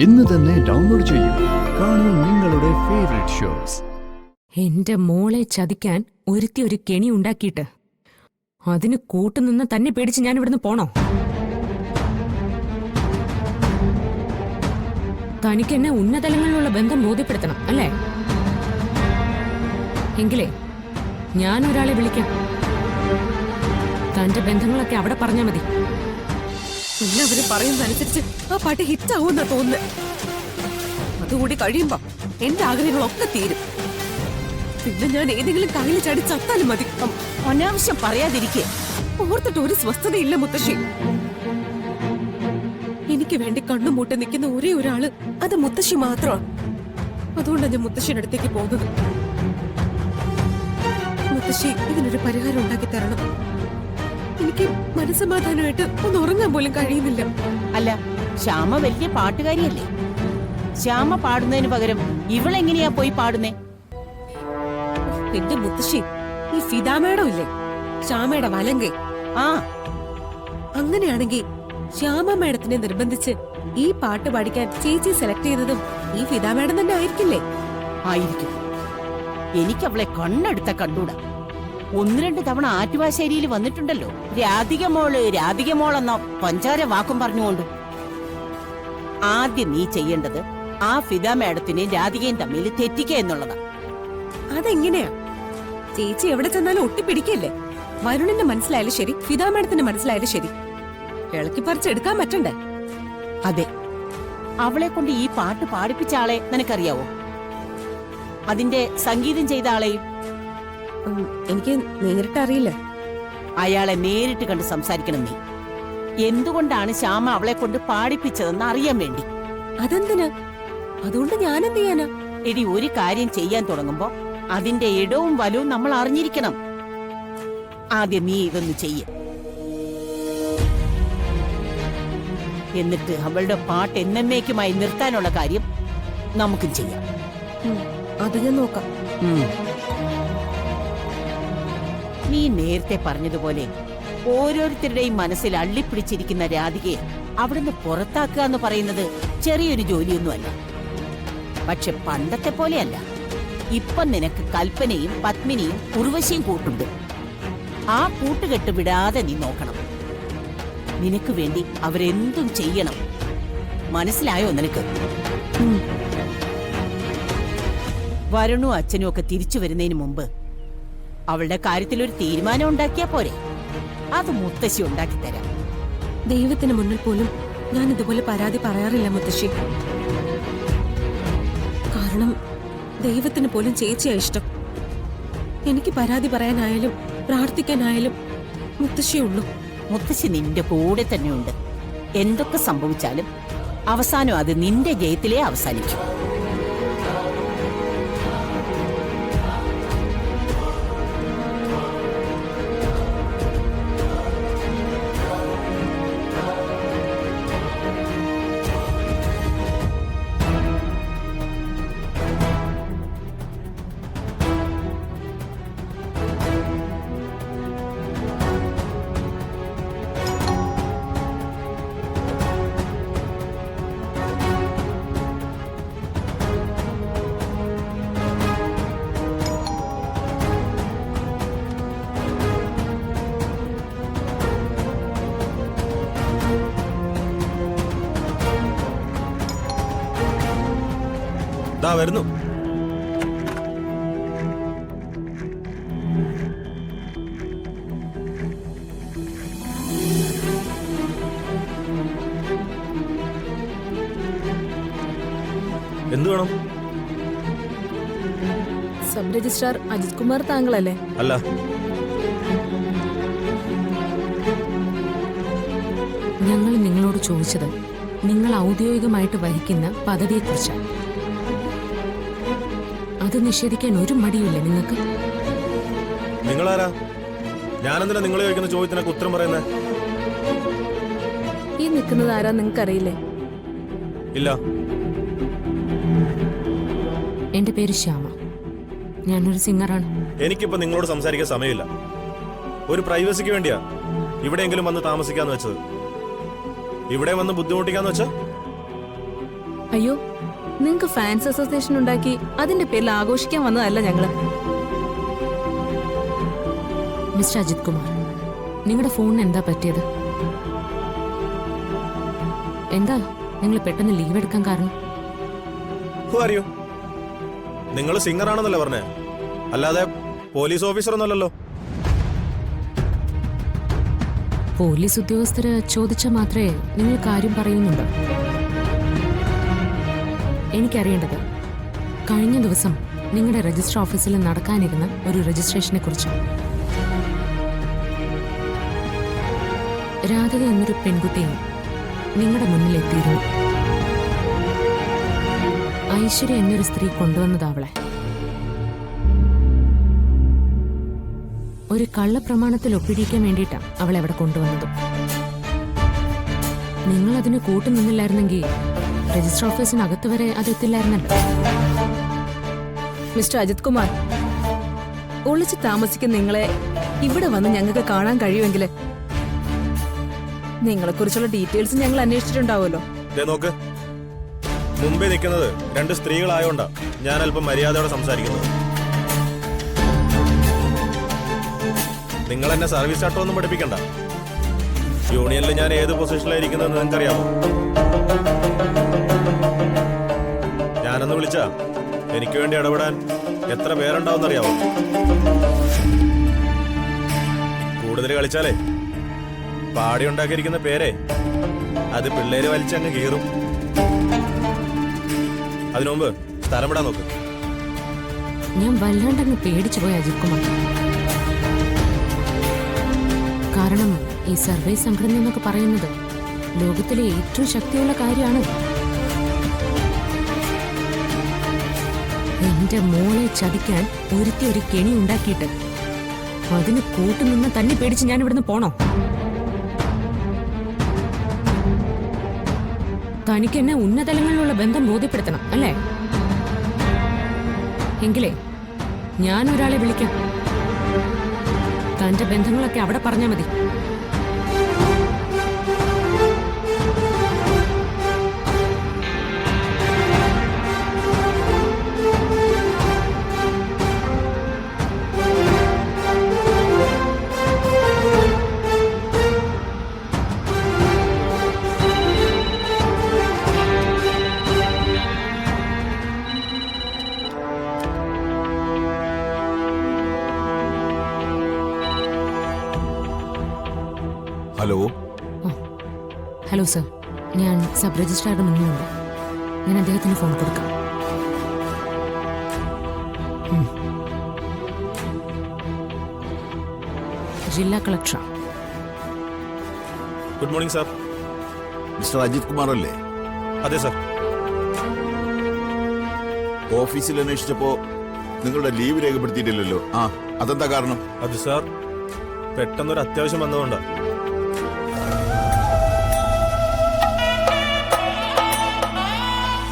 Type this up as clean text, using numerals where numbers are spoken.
ഇന്ന് തന്നെ ഡൗൺലോഡ് ചെയ്യൂ. കാണൂ നിങ്ങളുടെ ഫേവറേറ്റ് ഷോസ്. എന്റെ മോളെ ചതിക്കാൻ ഒരുത്തി ഒരു കെണി ഉണ്ടാക്കിയിട്ട് അതിന് കൂട്ടുനിന്ന് തന്നെ പേടിച്ച് ഞാൻ ഇവിടുന്ന് പോണോ? തനിക്ക് എന്നെ ഉന്നതലങ്ങളിലുള്ള ബന്ധം ബോധ്യപ്പെടുത്തണം അല്ലേ? എങ്കിലേ ഞാൻ ഒരാളെ വിളിക്കാം. തന്റെ ബന്ധങ്ങളൊക്കെ അവിടെ പറഞ്ഞാ മതി. എല്ലാവരും പറയുന്നതനുസരിച്ച് ആ പാട്ട് ഹിറ്റാവുമെന്നാ തോന്നുന്നത്. അതുകൂടി കഴിയുമ്പോ എന്റെ ആഗ്രഹങ്ങളൊക്കെ തീരും. പിന്നെ ഞാൻ ഏതെങ്കിലും കയ്യിൽ ചാടി ചത്താലും മതി. അനാവശ്യം പറയാതിരിക്കേ. ഓർത്തിട്ട് ഒരു സ്വസ്ഥതയില്ല മുത്തശ്ശി. എനിക്ക് വേണ്ടി കണ്ണുമൂട്ടി നിൽക്കുന്ന ഒരേ ഒരാള് അത് മുത്തശ്ശി മാത്രമാണ്. അതുകൊണ്ടാണ് ഞാൻ മുത്തശ്ശിയുടെ അടുത്തേക്ക് പോകുന്നത്. മുത്തശ്ശി ഇതിനൊരു പരിഹാരം ഉണ്ടാക്കി തരണം. എനിക്ക് മനസ്സമാധാനമായിട്ട് ഒന്ന് ഉറങ്ങാൻ പോലും കഴിയുന്നില്ല. അല്ല, ശ്യാമ വലിയ പാട്ടുകാരിയല്ലേ? ശ്യാമ പാടുന്നതിന് പകരം ഇവളെങ്ങനെയാ പോയി പാടുന്നേ? എന്റെ മുത്തശ്ശി, ഈ ഫിദാ മേഡം ഇല്ലേ, ശ്യാമയുടെ വലങ്കെ, ആ അങ്ങനെയാണെങ്കിൽ ശ്യാമ മേഡത്തിനെ നിർബന്ധിച്ച് ഈ പാട്ട് പാടിക്കാൻ ചേച്ചി സെലക്ട് ചെയ്തതും ഈ ഫിദാ മേഡം തന്നെ ആയിരിക്കില്ലേ? ആയിരിക്കും. എനിക്ക് അവളെ കണ്ണെടുത്ത കണ്ടൂടാ. 1-2 തവണ ആറ്റുവാശ്ശേരിയിൽ വന്നിട്ടുണ്ടല്ലോ. രാധിക മോളെന്ന പഞ്ചാര വാക്കും പറഞ്ഞുകൊണ്ട്. ആദ്യം നീ ചെയ്യേണ്ടത് ആ ഫിദാ മേഡത്തിനെയും രാധികയും തമ്മിൽ തെറ്റിക്കുക എന്നുള്ളതാ. അതെങ്ങനെയാ? ചേച്ചി എവിടെ ചെന്നാലും ഒട്ടിപ്പിടിക്കല്ലേ? വരുണിന്റെ മനസ്സിലായാലും ശരി, ഫിദാ മേഡത്തിന്റെ മനസ്സിലായാലും ശരി, ഇളക്കി പറിച്ചെടുക്കാൻ പറ്റണ്ടേ? അതെ, അവളെ കൊണ്ട് ഈ പാട്ട് പാടിപ്പിച്ച ആളെ നിനക്കറിയാവോ? അതിന്റെ സംഗീതം ചെയ്ത ആളെയും? എനിക്ക് നേരിട്ട് അറിയില്ല. അയാളെ നേരിട്ട് കണ്ട് സംസാരിക്കണം നീ. എന്തുകൊണ്ടാണ് ശ്യാമ അവളെ കൊണ്ട് പാടിപ്പിച്ചതെന്ന് അറിയാൻ വേണ്ടി. അതെന്തിനാ? അതുകൊണ്ട് ഞാൻ എന്ത് ചെയ്യാനാ? എടി, ഒരു കാര്യം ചെയ്യാൻ തുടങ്ങുമ്പോ അതിന്റെ ഇടവും വലവും നമ്മൾ അറിഞ്ഞിരിക്കണം. ആദ്യം നീ ഇതൊന്ന് ചെയ്യ. എന്നിട്ട് അവളുടെ പാട്ട് എന്നേക്കുമായി നിർത്താനുള്ള കാര്യം നമുക്കും ചെയ്യാം. അത് ഞാൻ നോക്കാം. നീ നേരത്തെ പറഞ്ഞതുപോലെ ഓരോരുത്തരുടെയും മനസ്സിൽ അള്ളിപ്പിടിച്ചിരിക്കുന്ന രാധികയെ അവിടുന്ന് പുറത്താക്കുക എന്ന് പറയുന്നത് ചെറിയൊരു ജോലിയൊന്നുമല്ല. പക്ഷെ പണ്ടത്തെ പോലെയല്ല. ഇപ്പൊ നിനക്ക് കൽപ്പനയും പത്മിനിയും ഉർവശിയും കൂട്ടുണ്ട്. ആ കൂട്ടുകെട്ട് വിടാതെ നീ നോക്കണം. നിനക്ക് വേണ്ടി അവരെന്തും ചെയ്യണം. മനസ്സിലായോ നിനക്ക്? വരുണും അച്ഛനും ഒക്കെ തിരിച്ചു വരുന്നതിന് മുമ്പ് അവളുടെ കാര്യത്തിൽ ഒരു തീരുമാനം ഉണ്ടാക്കിയാ പോരെ? അത് മുത്തശ്ശി ഉണ്ടാക്കി തരാം. ദൈവത്തിന് മുന്നിൽ പോലും ഞാൻ ഇതുപോലെ പരാതി പറയാറില്ല മുത്തശ്ശി. കാരണം ദൈവത്തിന് പോലും ചേച്ചിയാ ഇഷ്ടം. എനിക്ക് പരാതി പറയാനായാലും പ്രാർത്ഥിക്കാനായാലും മുത്തശ്ശിയുള്ളൂ. മുത്തശ്ശി നിന്റെ കൂടെ തന്നെയുണ്ട്. എന്തൊക്കെ സംഭവിച്ചാലും അവസാനം അത് നിന്റെ ജയത്തിലേ അവസാനിക്കും. വരുന്നു. എന്തു വേണം? സബ് രജിസ്ട്രാർ അജിത് കുമാർ താങ്കളല്ലേ? അല്ല. ഞങ്ങൾ നിങ്ങളോട് ചോദിച്ചത് നിങ്ങൾ ഔദ്യോഗികമായിട്ട് വഹിക്കുന്ന പദവിയെക്കുറിച്ചാണ്. അത് നിഷേധിക്കാൻ ഒരു മടിയില്ല നിങ്ങൾക്ക്? നിങ്ങളാരാ? ഞാനെന്തിനാ നിങ്ങൾ ചോദിക്കുന്ന ചോദ്യത്തിനൊക്കെ ഉത്തരം പറയുന്നത്? ഈ നിൽക്കുന്നത് ആരാ നിങ്ങൾക്കറിയില്ലേ? ഇല്ല. എന്റെ പേര് ശ്യാമ. ഞാനൊരു സിംഗറാണ്. എനിക്കിപ്പോ നിങ്ങളോട് സംസാരിക്കാൻ സമയമില്ല. ഒരു പ്രൈവസിക്ക് വേണ്ടിയാ ഇവിടെയെങ്കിലും വന്ന് താമസിക്കാന്ന് വെച്ചത്. ഇവിടെ വന്ന് ബുദ്ധിമുട്ടിക്കാന്ന് വെച്ചാ? അയ്യോ, നിങ്ങക്ക് ഫാൻസ് അസോസിയേഷൻ ഉണ്ടാക്കി അതിന്റെ പേരിൽ ആഘോഷിക്കാൻ വന്നതല്ല ഞങ്ങള്. മിസ്റ്റർ അജിത് കുമാർ, നിങ്ങളുടെ ഫോണിന് എന്താ പറ്റിയത്? എന്താ നിങ്ങൾ പെട്ടെന്ന് ലീവ് എടുക്കാൻ കാരണം? അറിയോ, നിങ്ങൾ സിംഗർ ആണെന്നല്ലേ പറഞ്ഞേ, അല്ലാതെ പോലീസ് ഓഫീസർ ഒന്നല്ലല്ലോ. പോലീസ് ഉദ്യോഗസ്ഥര് ചോദിച്ചാൽ മാത്രമേ നിങ്ങൾ കാര്യം പറയുന്നുണ്ടോ? എനിക്കറിയേണ്ടത് കഴിഞ്ഞ ദിവസം നിങ്ങളുടെ രജിസ്റ്റർ ഓഫീസിൽ നടക്കാനിരുന്ന ഒരു രജിസ്ട്രേഷനെ കുറിച്ച്. രാധിക എന്നൊരു പെൺകുട്ടിയെ നിങ്ങളുടെ മുന്നിൽ എത്തിയിരുന്നു. ഐശ്വര്യ എന്നൊരു സ്ത്രീ കൊണ്ടുവന്നത് അവളെ ഒരു കള്ളപ്രമാണത്തിൽ ഒപ്പിടിക്കാൻ വേണ്ടിയിട്ടാണ് അവളെ അവിടെ കൊണ്ടുവന്നത്. നിങ്ങൾ അതിന് കൂട്ടുനിന്നില്ലായിരുന്നെങ്കിൽ രജിസ്റ്റർ ഓഫീസിനകത്ത് വരെ അതെത്തില്ലായിരുന്നല്ലോ. മിസ്റ്റർ അജിത് കുമാർ, ഒളിച്ച് താമസിക്കുന്ന നിങ്ങളെ ഇവിടെ വന്ന് ഞങ്ങൾക്ക് കാണാൻ കഴിയുമെങ്കിൽ നിങ്ങളെക്കുറിച്ചുള്ള ഡീറ്റെയിൽസ് ഞങ്ങൾ അന്വേഷിച്ചിട്ടുണ്ടാവുമല്ലോ. നോക്ക്, മുമ്പേ നിൽക്കുന്നത് രണ്ട് സ്ത്രീകളായോണ്ടാ ഞാൻ അല്പം മര്യാദയോടെ സംസാരിക്കുന്നത്. നിങ്ങൾ എന്നെ സർവീസ് ചട്ടമൊന്നും പഠിപ്പിക്കണ്ട. യൂണിയനിൽ ഞാൻ ഏത് പൊസിഷനിലായിരിക്കുന്നതെന്ന് നിങ്ങൾക്കറിയാമോ? ഞാനൊന്ന് വിളിച്ചാ എനിക്ക് വേണ്ടി ഇടപെടാൻ എത്ര പേരുണ്ടാവുന്നറിയാമോ? കൂടുതൽ കളിച്ചാലേ പാടി ഉണ്ടാക്കിയിരിക്കുന്ന പേരെ അത് പിള്ളേര് വലിച്ചങ്ങ് കീറും. അതിനു മുമ്പ് സ്ഥലം വിടാൻ നോക്ക്. ഞാൻ വല്ലാണ്ടങ്ങ് പേടിച്ചു പോയി അജിത് കുമാർ. കാരണം ഈ സർവേ സംഘടന എന്നൊക്കെ പറയുന്നത് ലോകത്തിലെ ഏറ്റവും ശക്തിയുള്ള കാര്യമാണ്. എന്റെ മോളെ ചതിക്കാൻ ഒരുത്തി ഒരു കെണി ഉണ്ടാക്കിയിട്ട് അതിന് കൂട്ടുനിന്ന് തന്നെ പേടിച്ച് ഞാൻ ഇവിടുന്ന് പോണോ? തനിക്ക് എന്നെ ഉന്നതലങ്ങളിലുള്ള ബന്ധം ബോധ്യപ്പെടുത്തണം അല്ലേ? എങ്കിലേ ഞാൻ ഒരാളെ വിളിക്കാം. തന്റെ ബന്ധങ്ങളൊക്കെ അവിടെ പറഞ്ഞാൽ മതി. ഹലോ. ഹലോ സർ, ഞാൻ സബ് രജിസ്ട്രാറുടെ മുന്നിലുണ്ട്. ഞാൻ അദ്ദേഹത്തിന് ഫോൺ കൊടുക്കാം. ജില്ലാ collector. Good morning sir. Mister Ajith Kumar അല്ലേ? അതെ സാർ. ഓഫീസിൽ അന്വേഷിച്ചപ്പോ നിങ്ങളുടെ ലീവ് രേഖപ്പെടുത്തിയിട്ടില്ലല്ലോ. അതെന്താ കാരണം? അത് സാർ പെട്ടെന്നൊരു അത്യാവശ്യം വന്നതുകൊണ്ടാണ്.